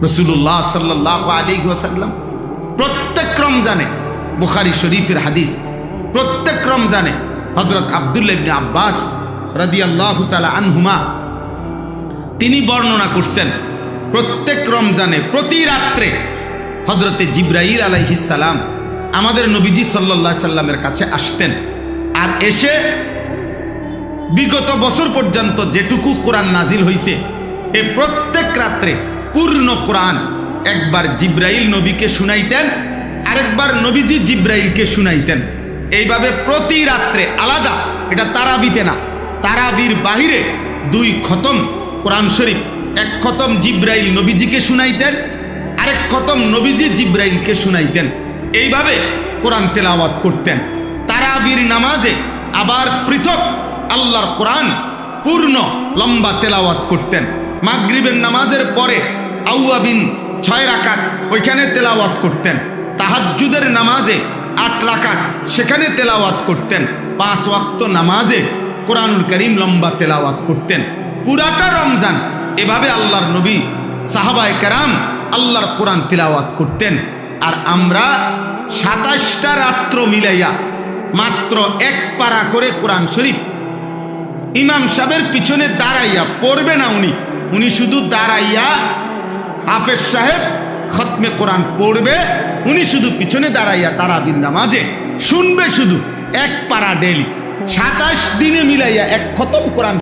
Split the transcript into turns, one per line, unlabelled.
রাসূলুল্লাহ সাল্লাল্লাহু আলাইহি ওয়াসাল্লাম প্রত্যেক রমজানে, বুখারী শরীফের হাদিস, প্রত্যেক রমজানে হযরত আব্দুল্লাহ ইবনে আব্বাস রাদিয়াল্লাহু তাআলা আনহুমা তিনি বর্ণনা করছেন, প্রত্যেক রমজানে প্রতি রাত্রে হযরতে জিবরাইল আলাইহিস সালাম আমাদের নবীজি সাল্লাল্লাহু আলাইহি সাল্লামের কাছে আসতেন। আর এসে বিগত বছর পর্যন্ত যেটুকু কোরআন নাজিল হয়েছে এ প্রত্যেক রাত্রে পূর্ণ কোরআন একবার জিবরাইল নবীকে শুনাইতেন, আরেকবার নবীজি জিবরাইলকে শুনাইতেন। এইভাবে প্রতি রাত্রে আলাদা, এটা তারাবিতে না, তারাবির বাহিরে 2 খতম কোরআন শরীফ, 1 খতম জিবরাইল নবীজিকে শুনাইতেন, আরেক খতম নবীজি জিবরাইলকে শুনাইতেন। এইভাবে কোরআন তেলাওয়াত করতেন। তারাবির নামাজে আবার পৃথক আল্লাহর কোরআন পূর্ণ লম্বা তেলাওয়াত করতেন। মাগরিবের নামাজের পরে আউয়াবিন 6 রাকাত ওইখানে তেলাওয়াত করতেন। তাহাজ্জুদের নামাজে 8 রাকাত সেখানে তেলাওয়াত করতেন। 5 ওয়াক্ত নামাজে কোরআনুল কারীম লম্বা তেলাওয়াত করতেন। পুরাটা রমজান এভাবে আল্লাহর নবী সাহাবায়ে কেরাম আল্লাহর কোরআন তেলাওয়াত করতেন। আর আমরা 27টা রাত্র মিলাইয়া মাত্র 1 পারা করে কোরআন শরীফ ইমাম সাহেবের পিছনে দাঁড়াইয়া পড়বে না, উনি শুধু দাঁড়াইয়া হাফেজ সাহেব খতমে কোরআন পড়বে, উনি শুধু পিছনে দাঁড়াইয়া তারাবির নামাজে শুনবে শুধু 1 পারা ডেইলি। 27 দিনে মিলাইয়া 1 খতম কোরআন